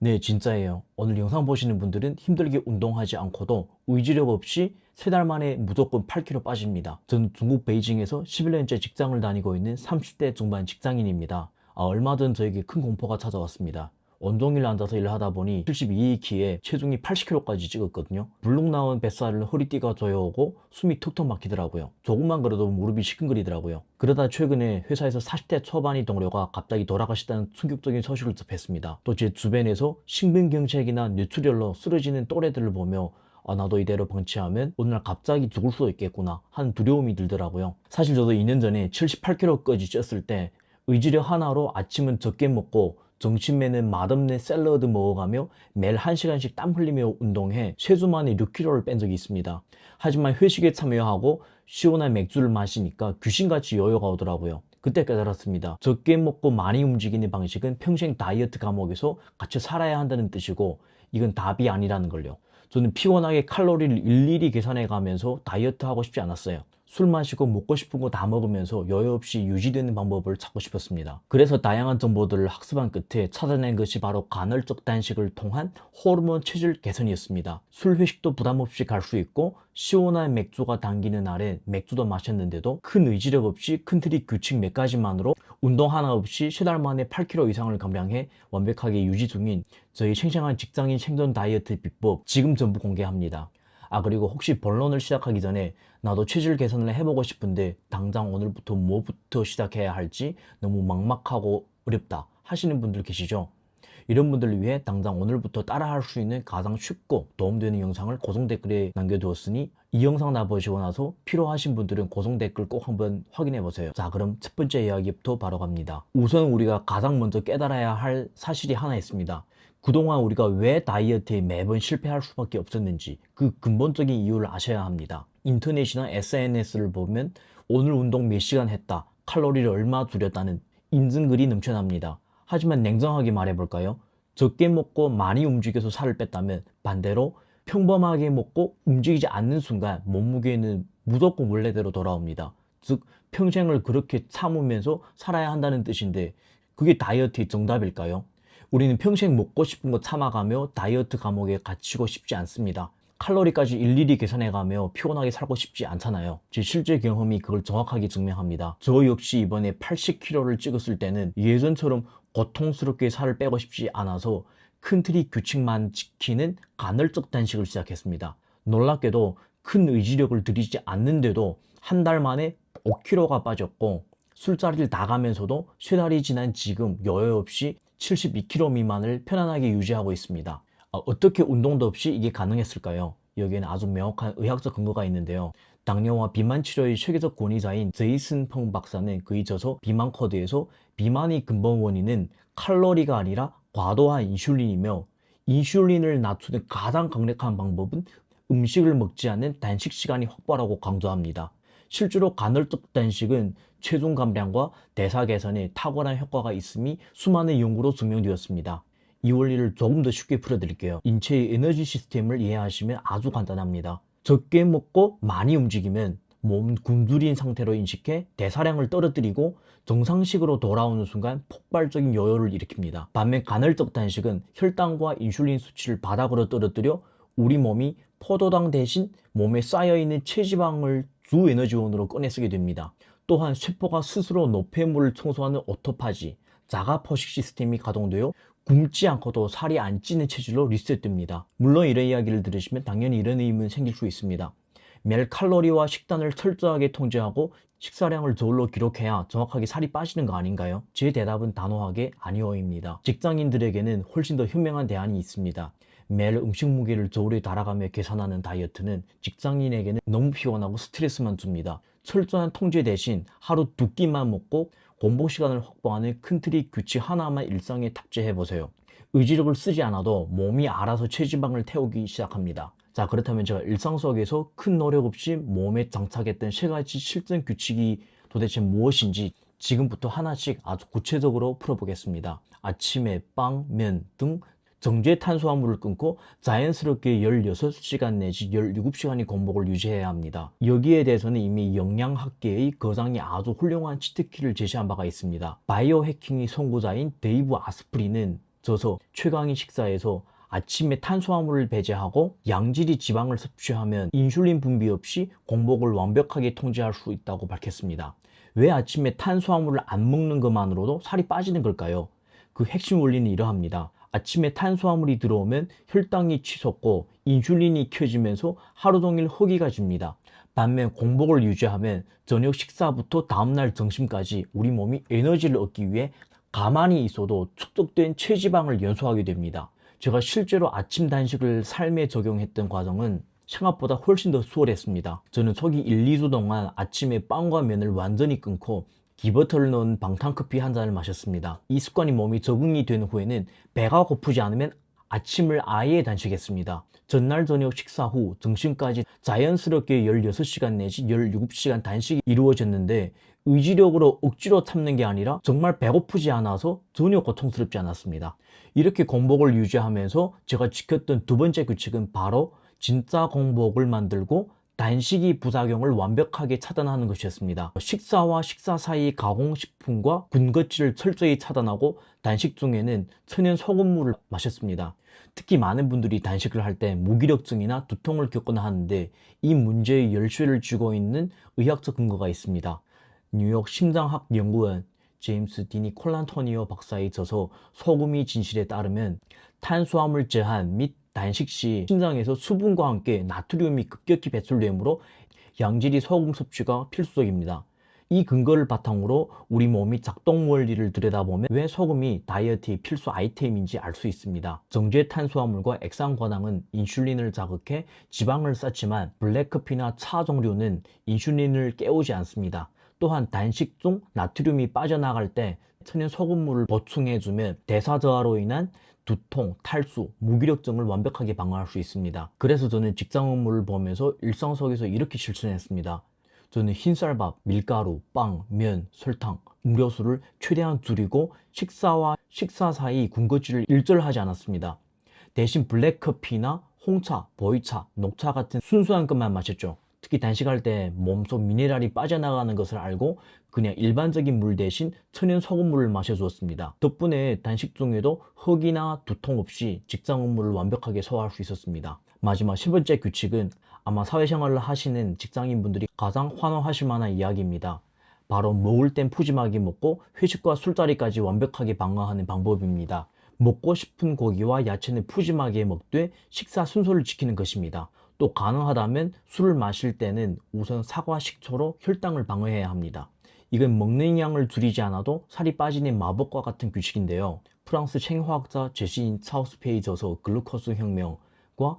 네, 진짜예요. 오늘 영상 보시는 분들은 힘들게 운동하지 않고도 의지력 없이 3달 만에 무조건 8kg 빠집니다. 저는 중국 베이징에서 11년째 직장을 다니고 있는 30대 중반 직장인입니다. 얼마 전 저에게 큰 공포가 찾아왔습니다. 온종일 앉아서 일을 하다 보니 72키에 체중이 80kg까지 찍었거든요. 불룩 나온 뱃살을 허리띠가 조여오고 숨이 턱턱 막히더라고요. 조금만 걸어도 무릎이 시큰거리더라고요. 그러다 최근에 회사에서 40대 초반의 동료가 갑자기 돌아가셨다는 충격적인 소식을 접했습니다. 또 제 주변에서 심근경색이나 뇌출혈로 쓰러지는 또래들을 보며 나도 이대로 방치하면 어느 날 갑자기 죽을 수도 있겠구나 하는 두려움이 들더라고요. 사실 저도 2년 전에 78kg까지 쪘을 때 의지력 하나로 아침은 적게 먹고 점심에는 맛없는 샐러드 먹어가며 매일 1시간씩 땀 흘리며 운동해 3주 만에 6kg를 뺀 적이 있습니다. 하지만 회식에 참여하고 시원한 맥주를 마시니까 귀신같이 여유가 오더라고요. 그때 깨달았습니다. 적게 먹고 많이 움직이는 방식은 평생 다이어트 감옥에서 같이 살아야 한다는 뜻이고 이건 답이 아니라는 걸요. 저는 피곤하게 칼로리를 일일이 계산해 가면서 다이어트 하고 싶지 않았어요. 술 마시고 먹고 싶은 거 다 먹으면서 여유 없이 유지되는 방법을 찾고 싶었습니다. 그래서 다양한 정보들을 학습한 끝에 찾아낸 것이 바로 간헐적 단식을 통한 호르몬 체질 개선이었습니다. 술 회식도 부담 없이 갈 수 있고 시원한 맥주가 당기는 날에 맥주도 마셨는데도 큰 의지력 없이 큰 틀의 규칙 몇 가지만으로 운동 하나 없이 3달 만에 8kg 이상을 감량해 완벽하게 유지 중인 저희 생생한 직장인 생존 다이어트 비법 지금 전부 공개합니다. 그리고 혹시 본론을 시작하기 전에 나도 체질 개선을 해보고 싶은데 당장 오늘부터 뭐부터 시작해야 할지 너무 막막하고 어렵다 하시는 분들 계시죠? 이런 분들을 위해 당장 오늘부터 따라할 수 있는 가장 쉽고 도움되는 영상을 고정 댓글에 남겨두었으니 이 영상 다 보시고 나서 필요하신 분들은 고정 댓글 꼭 한번 확인해 보세요. 자, 그럼 첫 번째 이야기부터 바로 갑니다. 우선 우리가 가장 먼저 깨달아야 할 사실이 하나 있습니다. 그동안 우리가 왜 다이어트에 매번 실패할 수밖에 없었는지 그 근본적인 이유를 아셔야 합니다. 인터넷이나 SNS를 보면 오늘 운동 몇 시간 했다, 칼로리를 얼마 줄였다는 인증글이 넘쳐납니다. 하지만 냉정하게 말해볼까요? 적게 먹고 많이 움직여서 살을 뺐다면 반대로 평범하게 먹고 움직이지 않는 순간 몸무게는 무조건 원래대로 돌아옵니다. 즉 평생을 그렇게 참으면서 살아야 한다는 뜻인데 그게 다이어트의 정답일까요? 우리는 평생 먹고 싶은 거 참아가며 다이어트 감옥에 갇히고 싶지 않습니다. 칼로리까지 일일이 계산해가며 피곤하게 살고 싶지 않잖아요. 제 실제 경험이 그걸 정확하게 증명합니다. 저 역시 이번에 80kg를 찍었을 때는 예전처럼 고통스럽게 살을 빼고 싶지 않아서 큰 틀의 규칙만 지키는 간헐적 단식을 시작했습니다. 놀랍게도 큰 의지력을 들이지 않는데도 한 달 만에 5kg가 빠졌고 술자리를 나가면서도 3달이 지난 지금 여유 없이 72kg 미만을 편안하게 유지하고 있습니다. 어떻게 운동도 없이 이게 가능했을까요? 여기에는 아주 명확한 의학적 근거가 있는데요. 당뇨와 비만 치료의 세계적 권위자인 제이슨 펑 박사는 그의 저서 비만 코드에서 비만의 근본 원인은 칼로리가 아니라 과도한 인슐린이며 인슐린을 낮추는 가장 강력한 방법은 음식을 먹지 않는 단식 시간이 확보라고 강조합니다. 실제로 간헐적 단식은 체중 감량과 대사 개선에 탁월한 효과가 있음이 수많은 연구로 증명되었습니다. 이 원리를 조금 더 쉽게 풀어드릴게요. 인체의 에너지 시스템을 이해하시면 아주 간단합니다. 적게 먹고 많이 움직이면 몸은 굶주린 상태로 인식해 대사량을 떨어뜨리고 정상식으로 돌아오는 순간 폭발적인 요요를 일으킵니다. 반면 간헐적 단식은 혈당과 인슐린 수치를 바닥으로 떨어뜨려 우리 몸이 포도당 대신 몸에 쌓여있는 체지방을 주 에너지원으로 꺼내 쓰게 됩니다. 또한 세포가 스스로 노폐물을 청소하는 오토파지, 자가 포식 시스템이 가동되어 굶지 않고도 살이 안 찌는 체질로 리셋됩니다. 물론 이런 이야기를 들으시면 당연히 이런 의문이 생길 수 있습니다. 매일 칼로리와 식단을 철저하게 통제하고 식사량을 저울로 기록해야 정확하게 살이 빠지는 거 아닌가요? 제 대답은 단호하게 아니오입니다. 직장인들에게는 훨씬 더 현명한 대안이 있습니다. 매일 음식 무게를 저울에 달아가며 계산하는 다이어트는 직장인에게는 너무 피곤하고 스트레스만 줍니다. 철저한 통제 대신 하루 2끼만 먹고 공복 시간을 확보하는 큰 틀의 규칙 하나만 일상에 탑재해보세요. 의지력을 쓰지 않아도 몸이 알아서 체지방을 태우기 시작합니다. 자, 그렇다면 제가 일상 속에서 큰 노력 없이 몸에 장착했던 3가지 실전 규칙이 도대체 무엇인지 지금부터 하나씩 아주 구체적으로 풀어보겠습니다. 아침에 빵, 면 등 정제 탄수화물을 끊고 자연스럽게 16시간 내지 17시간의 공복을 유지해야 합니다. 여기에 대해서는 이미 영양학계의 거장이 아주 훌륭한 치트키를 제시한 바가 있습니다. 바이오 해킹의 선구자인 데이브 아스프리는 저서 최강의 식사에서 아침에 탄수화물을 배제하고 양질의 지방을 섭취하면 인슐린 분비 없이 공복을 완벽하게 통제할 수 있다고 밝혔습니다. 왜 아침에 탄수화물을 안 먹는 것만으로도 살이 빠지는 걸까요? 그 핵심 원리는 이러합니다. 아침에 탄수화물이 들어오면 혈당이 치솟고 인슐린이 켜지면서 하루 종일 허기가 집니다. 반면 공복을 유지하면 저녁 식사부터 다음날 점심까지 우리 몸이 에너지를 얻기 위해 가만히 있어도 축적된 체지방을 연소하게 됩니다. 제가 실제로 아침 단식을 삶에 적용했던 과정은 생각보다 훨씬 더 수월했습니다. 저는 초기 1, 2주 동안 아침에 빵과 면을 완전히 끊고 기버터를 넣은 방탄커피 한 잔을 마셨습니다. 이 습관이 몸이 적응이 된 후에는 배가 고프지 않으면 아침을 아예 단식했습니다. 전날 저녁 식사 후 점심까지 자연스럽게 16시간 내지 17시간 단식이 이루어졌는데 의지력으로 억지로 참는 게 아니라 정말 배고프지 않아서 전혀 고통스럽지 않았습니다. 이렇게 공복을 유지하면서 제가 지켰던 두 번째 규칙은 바로 진짜 공복을 만들고 단식이 부작용을 완벽하게 차단하는 것이었습니다. 식사와 식사 사이 가공식품과 군것질을 철저히 차단하고 단식 중에는 천연 소금물을 마셨습니다. 특히 많은 분들이 단식을 할 때 무기력증이나 두통을 겪거나 하는데 이 문제의 열쇠를 쥐고 있는 의학적 근거가 있습니다. 뉴욕 심장학 연구원 제임스 디니 콜란토니오 박사의 저서 소금이 진실에 따르면 탄수화물 제한 및 단식 시 심장에서 수분과 함께 나트륨이 급격히 배출되므로 양질의 소금 섭취가 필수적입니다. 이 근거를 바탕으로 우리 몸이 작동 원리를 들여다보면 왜 소금이 다이어트의 필수 아이템인지 알 수 있습니다. 정제 탄수화물과 액상과당은 인슐린을 자극해 지방을 쌓지만 블랙커피나 차 종류는 인슐린을 깨우지 않습니다. 또한 단식 중 나트륨이 빠져나갈 때 천연 소금물을 보충해주면 대사저하로 인한 두통, 탈수, 무기력증을 완벽하게 방어할 수 있습니다. 그래서 저는 직장 업무를 보면서 일상 속에서 이렇게 실천했습니다. 저는 흰쌀밥, 밀가루, 빵, 면, 설탕, 음료수를 최대한 줄이고 식사와 식사 사이 군것질을 일절하지 않았습니다. 대신 블랙커피나 홍차, 보이차, 녹차 같은 순수한 것만 마셨죠. 특히 단식할 때 몸속 미네랄이 빠져나가는 것을 알고 그냥 일반적인 물 대신 천연 소금물을 마셔주었습니다. 덕분에 단식 중에도 허기나 두통 없이 직장 업무를 완벽하게 소화할 수 있었습니다. 마지막 10번째 규칙은 아마 사회생활을 하시는 직장인분들이 가장 환호하실 만한 이야기입니다. 바로 먹을 땐 푸짐하게 먹고 회식과 술자리까지 완벽하게 방어하는 방법입니다. 먹고 싶은 고기와 야채는 푸짐하게 먹되 식사 순서를 지키는 것입니다. 또 가능하다면 술을 마실 때는 우선 사과 식초로 혈당을 방어해야 합니다. 이건 먹는 양을 줄이지 않아도 살이 빠지는 마법과 같은 규칙인데요. 프랑스 생화학자 제시인 차우스페이 저서 글루코스 혁명과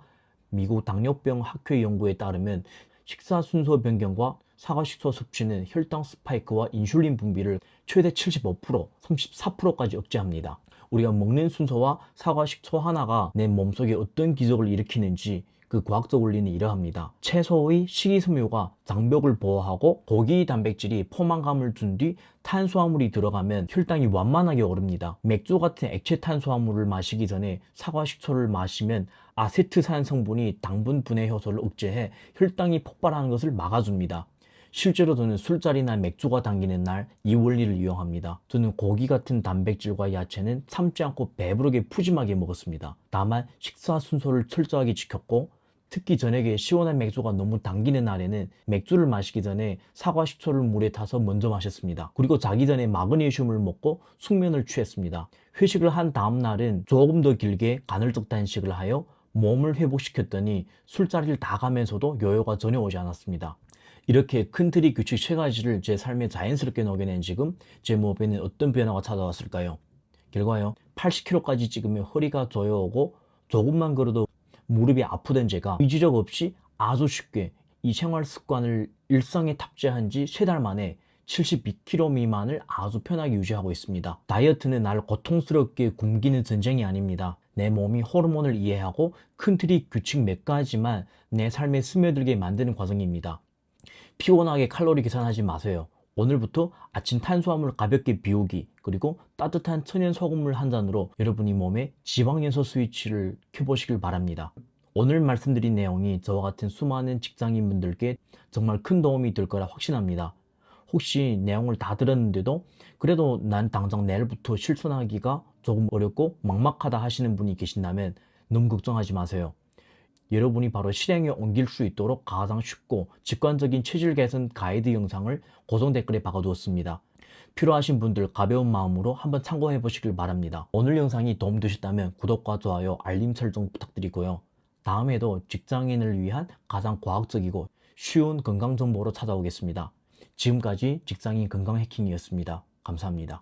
미국 당뇨병 학회 연구에 따르면 식사 순서 변경과 사과 식초 섭취는 혈당 스파이크와 인슐린 분비를 최대 75%, 34%까지 억제합니다. 우리가 먹는 순서와 사과 식초 하나가 내 몸속에 어떤 기적을 일으키는지 그 과학적 원리는 이러합니다. 채소의 식이섬유가 장벽을 보호하고 고기 단백질이 포만감을 준 뒤 탄수화물이 들어가면 혈당이 완만하게 오릅니다. 맥주 같은 액체 탄수화물을 마시기 전에 사과 식초를 마시면 아세트산 성분이 당분 분해 효소를 억제해 혈당이 폭발하는 것을 막아줍니다. 실제로 저는 술자리나 맥주가 당기는 날 이 원리를 이용합니다. 저는 고기 같은 단백질과 야채는 참지 않고 배부르게 푸짐하게 먹었습니다. 다만 식사 순서를 철저하게 지켰고 특히 저녁에 시원한 맥주가 너무 당기는 날에는 맥주를 마시기 전에 사과 식초를 물에 타서 먼저 마셨습니다. 그리고 자기 전에 마그네슘을 먹고 숙면을 취했습니다. 회식을 한 다음 날은 조금 더 길게 간헐적 단식을 하여 몸을 회복시켰더니 술자리를 다 가면서도 요요가 전혀 오지 않았습니다. 이렇게 큰 틀의 규칙 3가지를 제 삶에 자연스럽게 녹여낸 지금 제 몸에는 어떤 변화가 찾아왔을까요? 결과요, 80kg까지 찍으면 허리가 조여오고 조금만 걸어도 무릎이 아프던 제가 의지력 없이 아주 쉽게 이 생활 습관을 일상에 탑재한 지 3달 만에 72kg 미만을 아주 편하게 유지하고 있습니다. 다이어트는 나를 고통스럽게 굶기는 전쟁이 아닙니다. 내 몸이 호르몬을 이해하고 큰 틀의 규칙 몇 가지만 내 삶에 스며들게 만드는 과정입니다. 피곤하게 칼로리 계산하지 마세요. 오늘부터 아침 탄수화물 가볍게 비우기, 그리고 따뜻한 천연 소금물 한 잔으로 여러분이 몸에 지방연소 스위치를 켜보시길 바랍니다. 오늘 말씀드린 내용이 저와 같은 수많은 직장인분들께 정말 큰 도움이 될 거라 확신합니다. 혹시 내용을 다 들었는데도 그래도 난 당장 내일부터 실천하기가 조금 어렵고 막막하다 하시는 분이 계신다면 너무 걱정하지 마세요. 여러분이 바로 실행에 옮길 수 있도록 가장 쉽고 직관적인 체질 개선 가이드 영상을 고정 댓글에 박아두었습니다. 필요하신 분들 가벼운 마음으로 한번 참고해 보시길 바랍니다. 오늘 영상이 도움되셨다면 구독과 좋아요, 알림 설정 부탁드리고요. 다음에도 직장인을 위한 가장 과학적이고 쉬운 건강 정보로 찾아오겠습니다. 지금까지 직장인 건강 해킹이었습니다. 감사합니다.